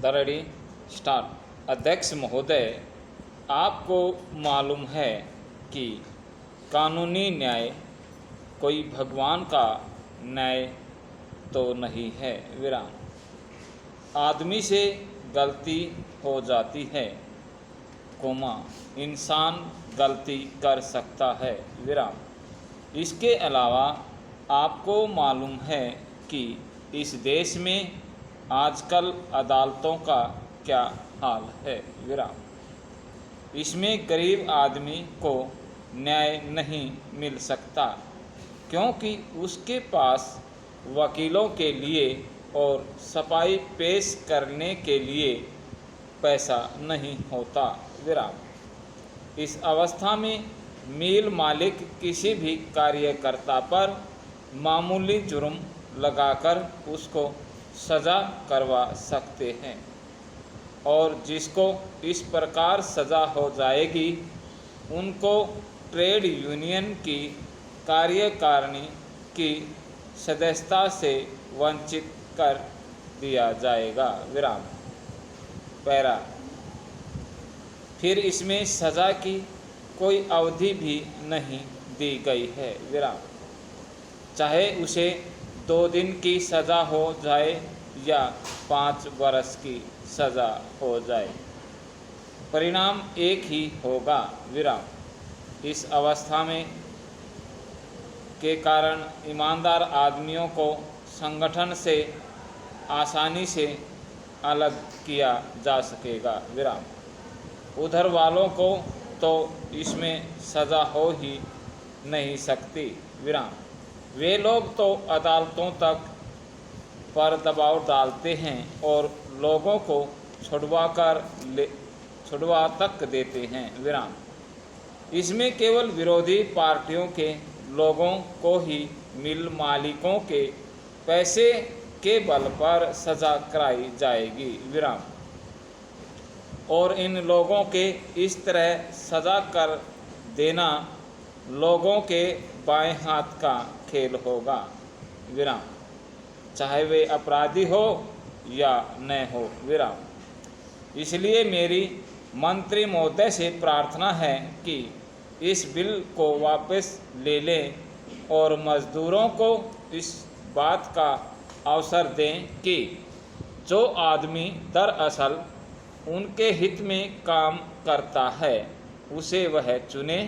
The ready start. अध्यक्ष महोदय, आपको मालूम है कि कानूनी न्याय कोई भगवान का न्याय तो नहीं है। विराम। आदमी से गलती हो जाती है, कोमा इंसान गलती कर सकता है। विराम। इसके अलावा आपको मालूम है कि इस देश में आजकल अदालतों का क्या हाल है। विराम। इसमें गरीब आदमी को न्याय नहीं मिल सकता, क्योंकि उसके पास वकीलों के लिए और सफाई पेश करने के लिए पैसा नहीं होता। विराम। इस अवस्था में मिल मालिक किसी भी कार्यकर्ता पर मामूली जुर्म लगाकर उसको सज़ा करवा सकते हैं, और जिसको इस प्रकार सज़ा हो जाएगी उनको ट्रेड यूनियन की कार्यकारिणी की सदस्यता से वंचित कर दिया जाएगा। विराम। पैरा। फिर इसमें सज़ा की कोई अवधि भी नहीं दी गई है। विराम। चाहे उसे 2 दिन की सज़ा हो जाए या 5 वर्ष की सज़ा हो जाए, परिणाम एक ही होगा। विराम। इस अवस्था में के कारण ईमानदार आदमियों को संगठन से आसानी से अलग किया जा सकेगा। विराम। उधर वालों को तो इसमें सज़ा हो ही नहीं सकती। विराम। वे लोग तो अदालतों तक पर दबाव डालते हैं और लोगों को छुड़वा तक देते हैं। विराम। इसमें केवल विरोधी पार्टियों के लोगों को ही मिल मालिकों के पैसे के बल पर सज़ा कराई जाएगी। विराम। और इन लोगों के इस तरह सज़ा कर देना लोगों के बाएं हाथ का खेल होगा। विराम। चाहे वे अपराधी हो या न हो। विराम। इसलिए मेरी मंत्री महोदय से प्रार्थना है कि इस बिल को वापस ले लें और मज़दूरों को इस बात का अवसर दें कि जो आदमी दरअसल उनके हित में काम करता है उसे वह चुने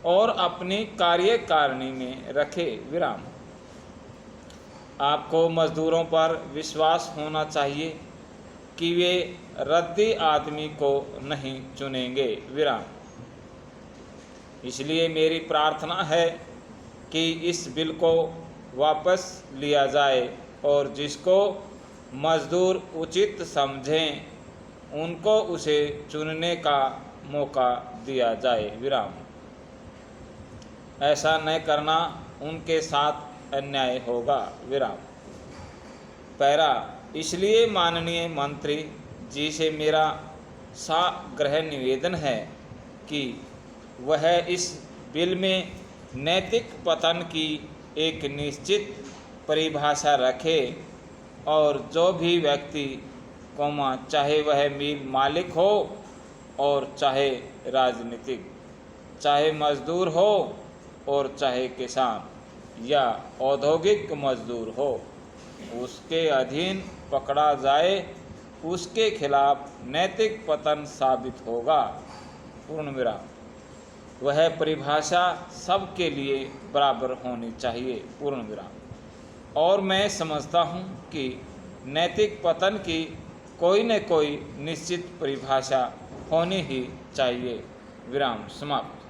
और अपनी कार्यकारिणी में रखे। विराम। आपको मज़दूरों पर विश्वास होना चाहिए कि वे रद्दी आदमी को नहीं चुनेंगे। विराम। इसलिए मेरी प्रार्थना है कि इस बिल को वापस लिया जाए और जिसको मज़दूर उचित समझें उनको उसे चुनने का मौका दिया जाए। विराम। ऐसा न करना उनके साथ अन्याय होगा। विराम। पैरा। इसलिए माननीय मंत्री जी से मेरा साग्रह निवेदन है कि वह इस बिल में नैतिक पतन की एक निश्चित परिभाषा रखे और जो भी व्यक्ति कोमा चाहे वह मिल मालिक हो और चाहे राजनीतिक, चाहे मजदूर हो और चाहे किसान या औद्योगिक मजदूर हो, उसके अधीन पकड़ा जाए उसके खिलाफ नैतिक पतन साबित होगा। पूर्ण विराम। वह परिभाषा सबके लिए बराबर होनी चाहिए। पूर्ण विराम। और मैं समझता हूँ कि नैतिक पतन की कोई न कोई निश्चित परिभाषा होनी ही चाहिए। विराम समाप्त।